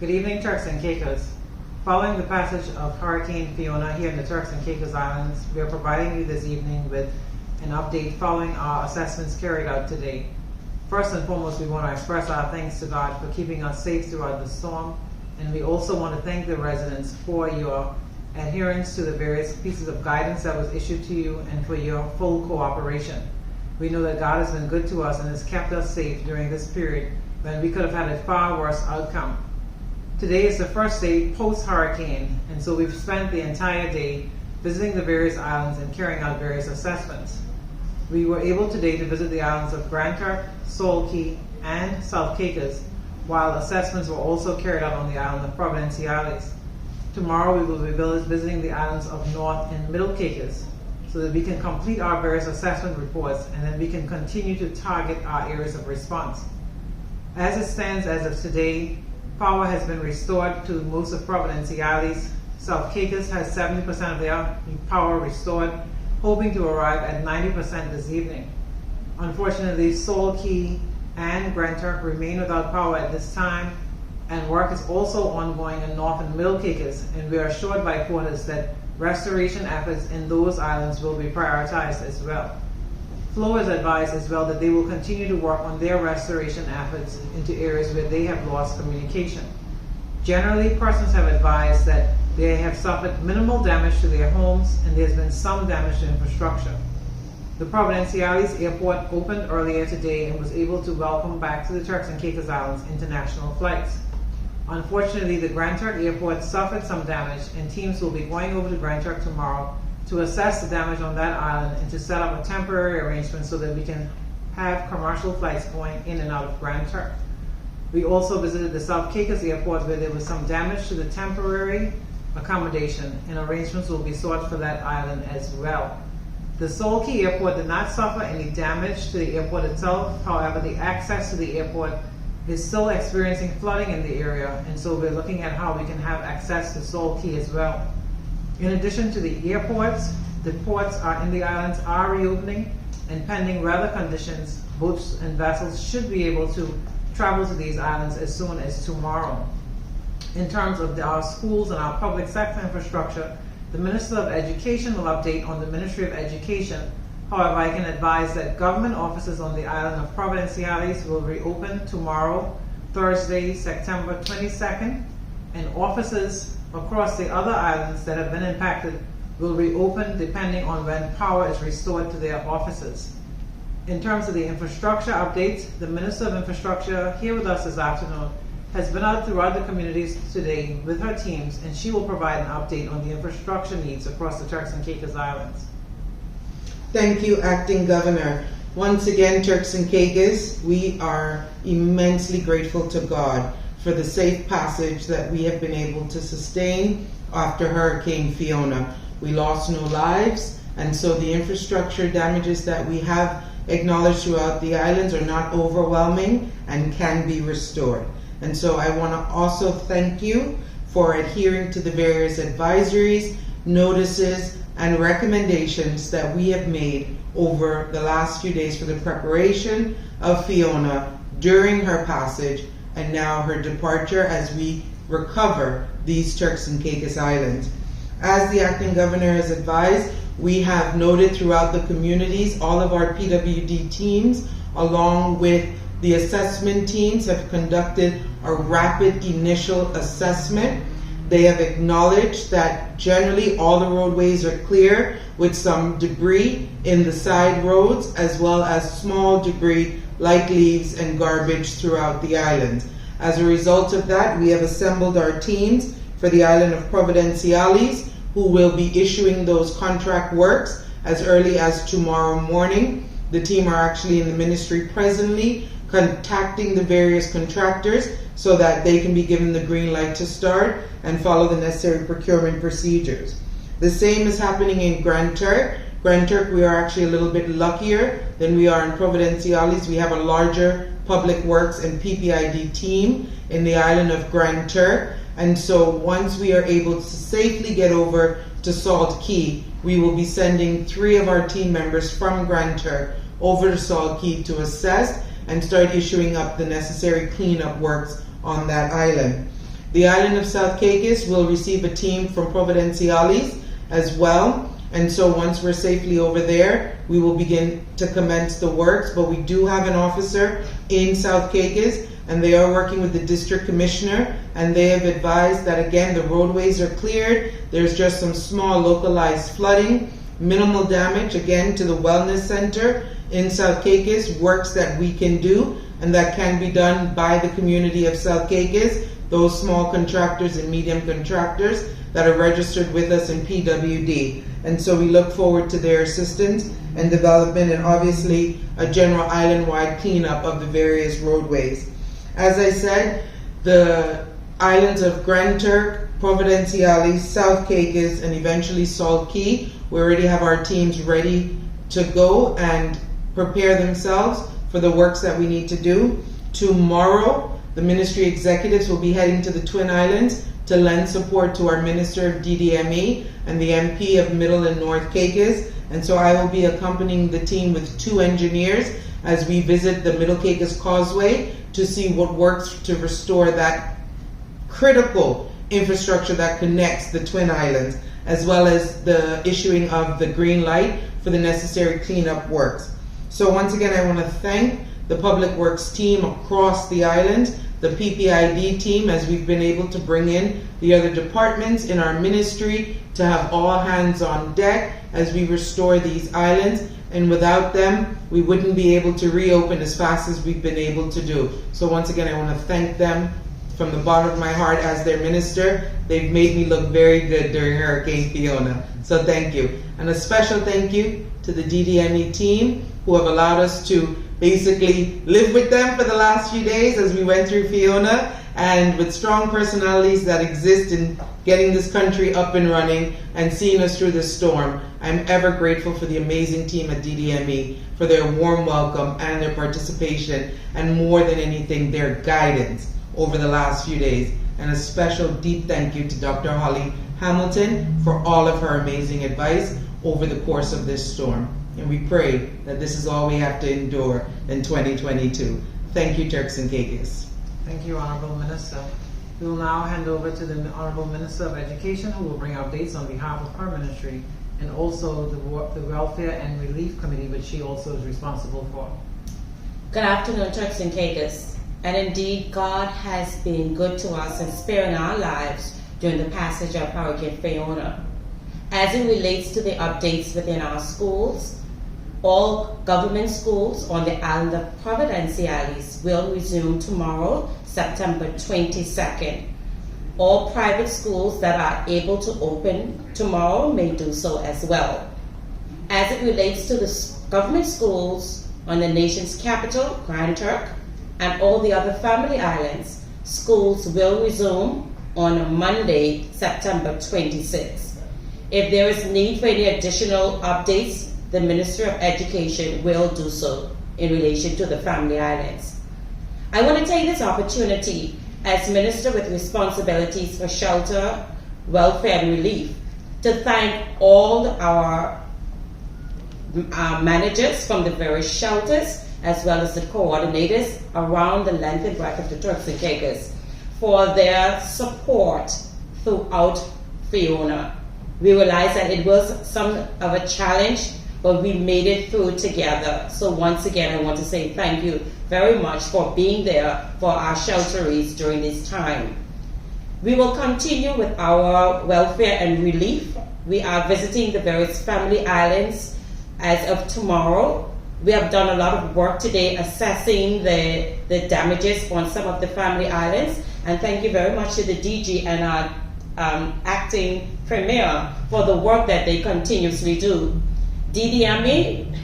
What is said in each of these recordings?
Good evening, Turks and Caicos. Following the passage of Hurricane Fiona here in the Turks and Caicos Islands, we are providing you this evening with an update following our assessments carried out today. First and foremost, we want to express our thanks to God for keeping us safe throughout the storm, and we also want to thank the residents for your adherence to the various pieces of guidance that was issued to you and for your full cooperation. We know that God has been good to us and has kept us safe during this period when we could have had a far worse outcome. Today is the first day post-hurricane, and so we've spent the entire day visiting the various islands and carrying out various assessments. We were able today to visit the islands of Grand Turk, Salt Cay, and South Caicos, while assessments were also carried out on the island of Providenciales. Tomorrow we will be visiting the islands of North and Middle Caicos so that we can complete our various assessment reports and then we can continue to target our areas of response. As it stands as of today, power has been restored to most of Providenciales. South Caicos has 70% of their power restored, hoping to arrive at 90% this evening. Unfortunately, Salt Cay and Grand Turk remain without power at this time, and work is also ongoing in North and Middle Caicos, and we are assured by porters that restoration efforts in those islands will be prioritized as well. Flow has advised as well that they will continue to work on their restoration efforts into areas where they have lost communication. Generally, persons have advised that they have suffered minimal damage to their homes and there's been some damage to infrastructure. The Providenciales airport opened earlier today and was able to welcome back to the Turks and Caicos Islands international flights. Unfortunately, the Grand Turk airport suffered some damage, and teams will be going over to Grand Turk tomorrow to assess the damage on that island and to set up a temporary arrangement so that we can have commercial flights going in and out of Grand Turk. We also visited the South Caicos airport where there was some damage to the temporary accommodation, and arrangements will be sought for that island as well. The Salt Cay airport did not suffer any damage to the airport itself. However, the access to the airport is still experiencing flooding in the area, and so we're looking at how we can have access to Salt Cay as well. In addition to the airports, the ports in the islands are reopening, and pending weather conditions, boats and vessels should be able to travel to these islands as soon as tomorrow. In terms of our schools and our public sector infrastructure, the Minister of Education will update on the Ministry of Education. However, I can advise that government offices on the island of Providenciales will reopen tomorrow, Thursday, September 22nd, and offices across the other islands that have been impacted will reopen depending on when power is restored to their offices. In terms of the infrastructure updates, the Minister of Infrastructure here with us this afternoon has been out throughout the communities today with her teams, and she will provide an update on the infrastructure needs across the Turks and Caicos Islands. Thank you, Acting Governor. Once again, Turks and Caicos, we are immensely grateful to God for the safe passage that we have been able to sustain after Hurricane Fiona. We lost no lives, and so the infrastructure damages that we have acknowledged throughout the islands are not overwhelming and can be restored. And so I want to also thank you for adhering to the various advisories, notices, and recommendations that we have made over the last few days for the preparation of Fiona during her passage and now her departure as we recover these Turks and Caicos Islands. As the Acting Governor has advised, we have noted throughout the communities, all of our PWD teams, along with the assessment teams, have conducted a rapid initial assessment. They have acknowledged that generally all the roadways are clear with some debris in the side roads as well as small debris like leaves and garbage throughout the island. As a result of that, we have assembled our teams for the island of Providenciales, who will be issuing those contract works as early as tomorrow morning. The team are actually in the ministry presently contacting the various contractors so that they can be given the green light to start and follow the necessary procurement procedures. The same is happening in Grand Turk. Grand Turk, we are actually a little bit luckier than we are in Providenciales. We have a larger public works and PPID team in the island of Grand Turk. And so once we are able to safely get over to Salt Cay, we will be sending 3 of our team members from Grand Turk over to Salt Cay to assess and start issuing up the necessary cleanup works on that island. The island of South Caicos will receive a team from Providenciales as well. And so once we're safely over there, we will begin to commence the works. But we do have an officer in South Caicos, and they are working with the district commissioner, and they have advised that, again, the roadways are cleared. There's just some small localized flooding, minimal damage, again, to the wellness center in South Caicos, works that we can do and that can be done by the community of South Caicos, those small contractors and medium contractors that are registered with us in PWD. And so we look forward to their assistance and development, and obviously a general island-wide cleanup of the various roadways. As I said, the islands of Grand Turk, Providenciales, South Caicos, and eventually Salt Key, we already have our teams ready to go and prepare themselves for the works that we need to do. Tomorrow, the ministry executives will be heading to the Twin Islands to lend support to our Minister of DDME and the MP of Middle and North Caicos. And so I will be accompanying the team with 2 engineers as we visit the Middle Caicos Causeway to see what works to restore that critical infrastructure that connects the Twin Islands, as well as the issuing of the green light for the necessary cleanup works. So once again, I want to thank the Public Works team across the island, the PPID team, as we've been able to bring in the other departments in our ministry to have all hands on deck as we restore these islands. And without them, we wouldn't be able to reopen as fast as we've been able to do. So once again, I want to thank them from the bottom of my heart as their minister. They've made me look very good during Hurricane Fiona. So thank you. And a special thank you to the DDME team who have allowed us to basically live with them for the last few days as we went through Fiona, and with strong personalities that exist in getting this country up and running and seeing us through this storm. I'm ever grateful for the amazing team at DDME for their warm welcome and their participation, and more than anything, their guidance over the last few days. And a special deep thank you to Dr. Holly Hamilton for all of her amazing advice over the course of this storm. And we pray that this is all we have to endure in 2022. Thank you, Turks and Caicos. Thank you, Honourable Minister. We will now hand over to the Honourable Minister of Education, who will bring updates on behalf of her ministry, and also the Welfare and Relief Committee, which she also is responsible for. Good afternoon, Turks and Caicos. And indeed, God has been good to us and sparing our lives during the passage of Hurricane Fiona. As it relates to the updates within our schools, all government schools on the island of Providenciales will resume tomorrow, September 22nd. All private schools that are able to open tomorrow may do so as well. As it relates to the government schools on the nation's capital, Grand Turk, and all the other family islands, schools will resume on Monday, September 26th. If there is need for any additional updates, the Minister of Education will do so in relation to the family islands. I want to take this opportunity as Minister with responsibilities for shelter, welfare and relief to thank all our managers from the various shelters as well as the coordinators around the length and breadth of the Turks and Caicos for their support throughout Fiona. We realized that it was some of a challenge, but we made it through together. So once again, I want to say thank you very much for being there for our shelterees during this time. We will continue with our welfare and relief. We are visiting the various family islands as of tomorrow. We have done a lot of work today assessing the damages on some of the family islands. And thank you very much to the DG and our acting premier for the work that they continuously do. DDME,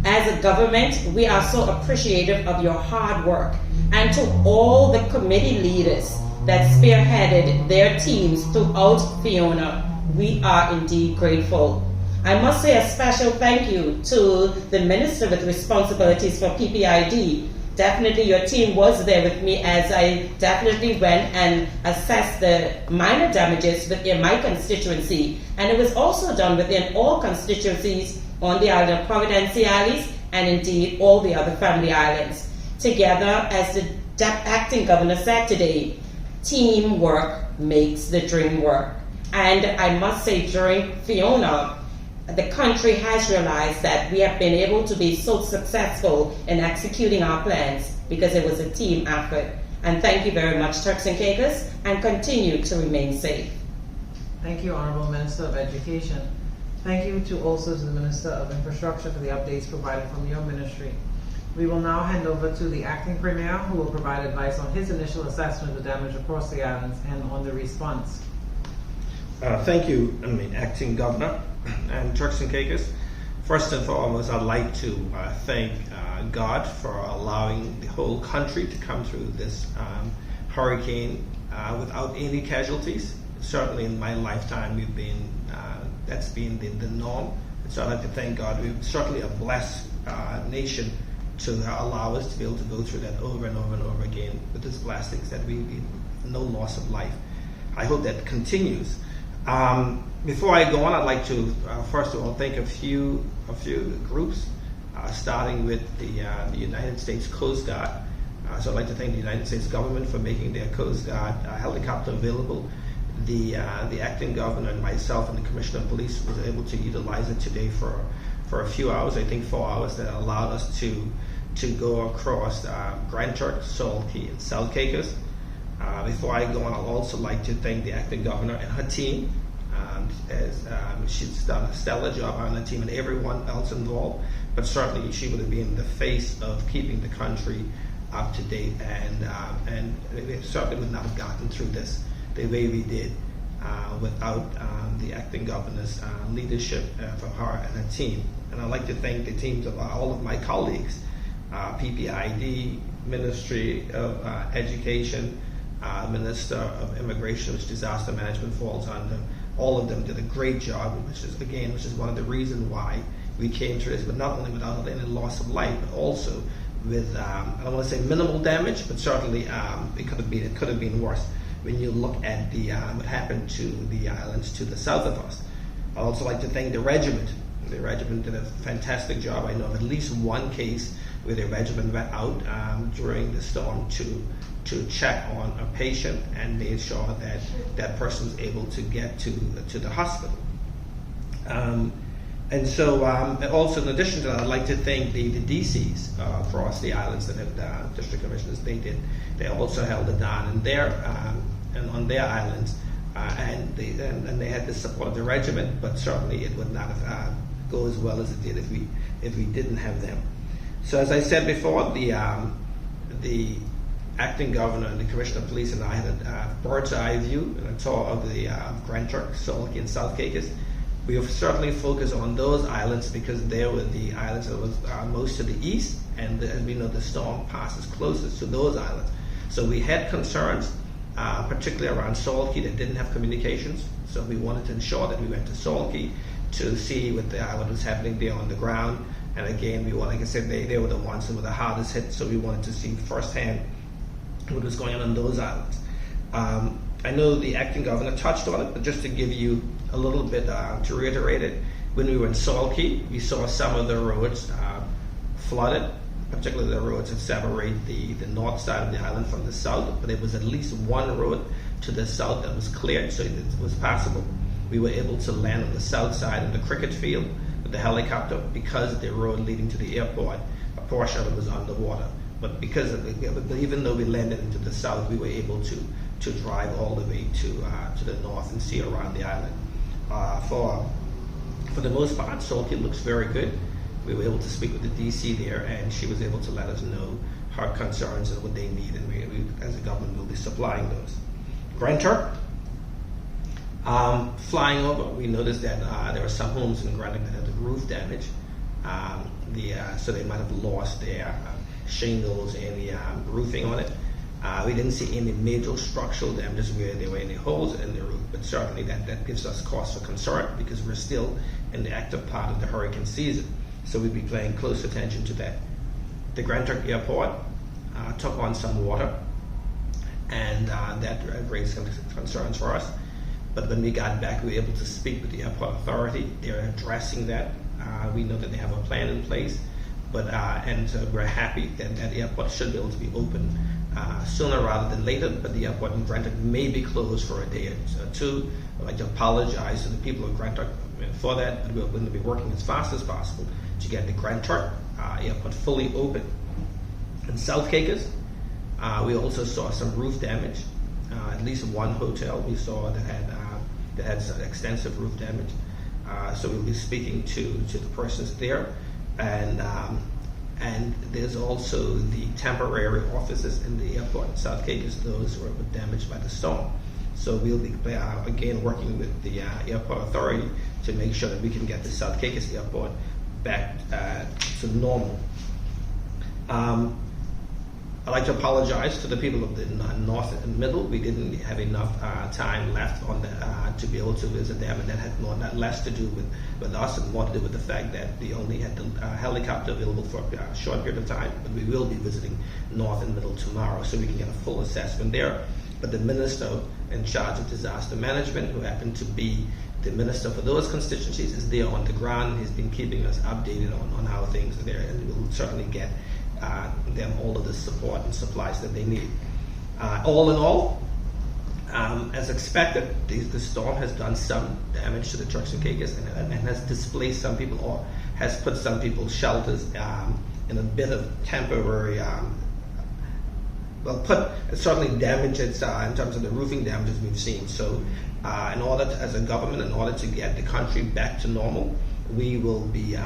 as a government, we are so appreciative of your hard work, and to all the committee leaders that spearheaded their teams throughout Fiona, we are indeed grateful. I must say a special thank you to the Minister with responsibilities for PPID. Definitely your team was there with me as I definitely went and assessed the minor damages within my constituency. And it was also done within all constituencies on the island of Providenciales and indeed all the other family islands. Together, as the acting governor said today, teamwork makes the dream work. And I must say, during Fiona, the country has realized that we have been able to be so successful in executing our plans because it was a team effort. And thank you very much, Turks and Caicos, and continue to remain safe. Thank you, Honourable Minister of Education. Thank you also to the Minister of Infrastructure for the updates provided from your ministry. We will now hand over to the Acting Premier, who will provide advice on his initial assessment of the damage across the islands and on the response. Thank you, Acting Governor and Turks and Caicos. First and foremost, I'd like to thank God for allowing the whole country to come through this hurricane without any casualties. Certainly in my lifetime, that's been the norm. So I'd like to thank God. We're certainly a blessed nation to allow us to be able to go through that over and over and over again with this blessings that we no loss of life. I hope that continues. Before I go on, I'd like to first of all thank a few groups, starting with the United States Coast Guard. So I'd like to thank the United States government for making their Coast Guard helicopter available. The acting governor and myself and the commissioner of police was able to utilize it today for a few hours, I think 4 hours, that allowed us to go across Grand Turk, Salt Key, and South Caicos. Before I go on, I'd also like to thank the acting governor and her team. She's done a stellar job on the team and everyone else involved, but certainly she would have been the face of keeping the country up to date, and we certainly would not have gotten through this the way we did without the acting governor's leadership for her and her team. And I'd like to thank the teams of all of my colleagues, PPID, Ministry of Education, Minister of Immigration, which disaster management falls under. All of them did a great job, which is one of the reasons why we came through this, but not only without any loss of life, but also with, I don't want to say minimal damage, but certainly it could have been worse when you look at what happened to the islands to the south of us. I'd also like to thank the regiment. The regiment did a fantastic job. I know of at least one case where the regiment went out during the storm to check on a patient and made sure that that person was able to get to the hospital. And so, also in addition to that, I'd like to thank the DCs across the islands that have district commissioners. They also held it down in and on their islands, and they had the support of the regiment. But certainly, it would not have go as well as it did if we didn't have them. So, as I said before, the acting governor and the commissioner of police and I had a bird's eye view and a tour of the Grand Turk, Salt Key, and South Caicos. We have certainly focused on those islands because they were the islands that was most to the east, and as we know, the storm passes closest to those islands. So we had concerns, particularly around Salt Key, that didn't have communications. So we wanted to ensure that we went to Salt Key to see what was happening there on the ground. And again, like I said, they were the ones who were the hardest hit, so we wanted to see firsthand what was going on those islands. I know the acting governor touched on it, but just to give you a little bit to reiterate it, when we were in Salt Key, we saw some of the roads flooded, particularly the roads that separate the north side of the island from the south, but there was at least one road to the south that was cleared, so it was passable. We were able to land on the south side of the cricket field with the helicopter because the road leading to the airport, a portion of it was underwater. But even though we landed into the south, we were able to drive all the way to the north and see around the island. For the most part, Salt Key looks very good. We were able to speak with the DC there, and she was able to let us know her concerns and what they need, and we as a government will be supplying those. Grand Turk, flying over, we noticed that there were some homes in Grand Turk that had the roof damage. So they might have lost their shingles and the roofing on it. We didn't see any major structural damages where there were any holes in the roof, but certainly that gives us cause for concern because we're still in the active part of the hurricane season. So we'll be paying close attention to that. The Grand Turk Airport took on some water, and that raised some concerns for us. But when we got back, we were able to speak with the airport authority. They're addressing that. We know that they have a plan in place. And so we're happy that that airport should be able to be open sooner rather than later, but the airport in Grand Turk may be closed for a day or two. I'd like to apologize to the people of Grand Turk for that, but we're going to be working as fast as possible to get the Grand Turk airport fully open. In South Caicos, we also saw some roof damage. At least one hotel we saw that had some extensive roof damage. So we'll be speaking to the persons there, and there's also the temporary offices in the airport in South Caicos. Those were damaged by the storm. So we'll be again working with the airport authority to make sure that we can get the South Caicos airport back to normal. I'd like to apologize to the people of the north and middle. We didn't have enough time left on to be able to visit them, and that had not less to do with us and more to do with the fact that we only had the helicopter available for a short period of time. But we will be visiting north and middle tomorrow, so we can get a full assessment there. But the minister in charge of disaster management, who happened to be the minister for those constituencies, is there on the ground. He's been keeping us updated on how things are there, and we'll certainly get them all of the support and supplies that they need. All in all, as expected, the storm has done some damage to the Turks and Caicos and has displaced some people, or has put some people's shelters in a bit of temporary, certainly damages in terms of the roofing damages we've seen. So in order to, as a government, in order to get the country back to normal, we will be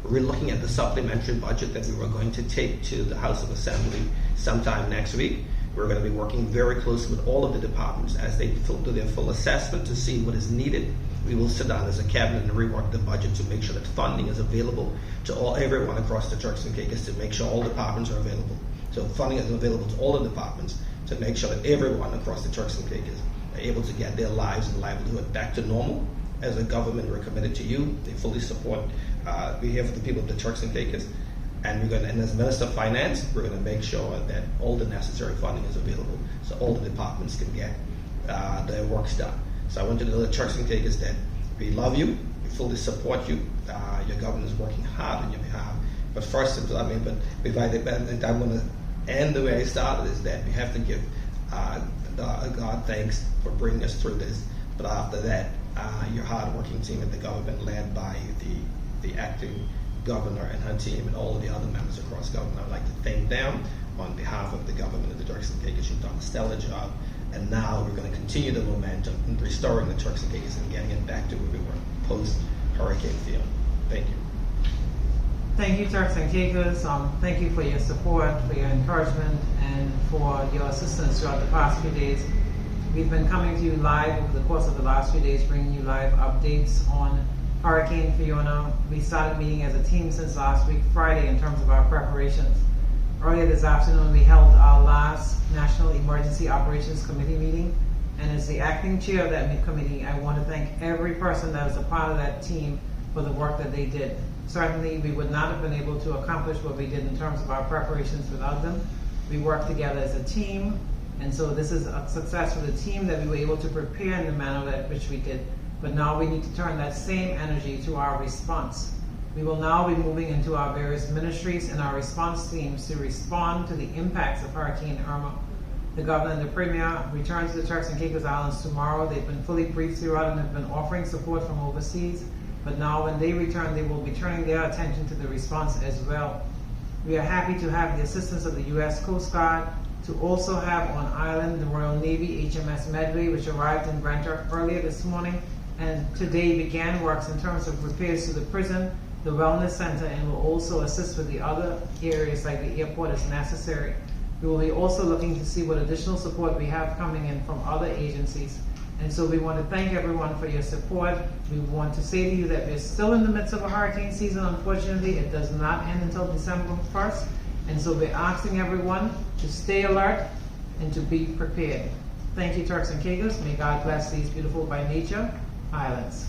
relooking at the supplementary budget that we were going to take to the House of Assembly sometime next week. We're going to be working very closely with all of the departments as they do their full assessment to see what is needed. We will sit down as a cabinet and rework the budget to make sure that funding is available to everyone across the Turks and Caicos, to make sure all departments are available. So funding is available to all the departments to make sure that everyone across the Turks and Caicos are able to get their lives and livelihood back to normal. As a government, we're committed to you. They fully support. We're here for the people of the Turks and Caicos, and as Minister of Finance, we're going to make sure that all the necessary funding is available, so all the departments can get their works done. So I want you to know, the Turks and Caicos, that we love you, we fully support you. Your government is working hard on your behalf. But first, I'm going to end the way I started, is that we have to give God thanks for bringing us through this. But after that, your hard-working team at the government, led by the acting governor and her team and all of the other members across government, I'd like to thank them on behalf of the government of the Turks and Caicos. You've done a stellar job, and now we're going to continue the momentum in restoring the Turks and Caicos and getting it back to where we were post-Hurricane Fiona. Thank you. Thank you, Turks and Caicos. Thank you for your support, for your encouragement, and for your assistance throughout the past few days. We've been coming to you live over the course of the last few days, bringing you live updates on Hurricane Fiona. We started meeting as a team since last week, Friday, in terms of our preparations. Earlier this afternoon, we held our last National Emergency Operations Committee meeting, and as the acting chair of that committee, I want to thank every person that was a part of that team for the work that they did. Certainly, we would not have been able to accomplish what we did in terms of our preparations without them. We worked together as a team, and so this is a success for the team that we were able to prepare in the manner that which we did. But now we need to turn that same energy to our response. We will now be moving into our various ministries and our response teams to respond to the impacts of Hurricane Irma. The governor and the premier return to the Turks and Caicos Islands tomorrow. They've been fully briefed throughout and have been offering support from overseas. But now when they return, they will be turning their attention to the response as well. We are happy to have the assistance of the U.S. Coast Guard, to also have on island the Royal Navy HMS Medway, which arrived in Grand Turk earlier this morning and today began works in terms of repairs to the prison, the wellness center, and will also assist with the other areas like the airport as necessary. We will be also looking to see what additional support we have coming in from other agencies. And so we want to thank everyone for your support. We want to say to you that we're still in the midst of a hurricane season. Unfortunately, it does not end until December 1st. And so we're asking everyone to stay alert and to be prepared. Thank you, Turks and Caicos. May God bless these beautiful by nature islands.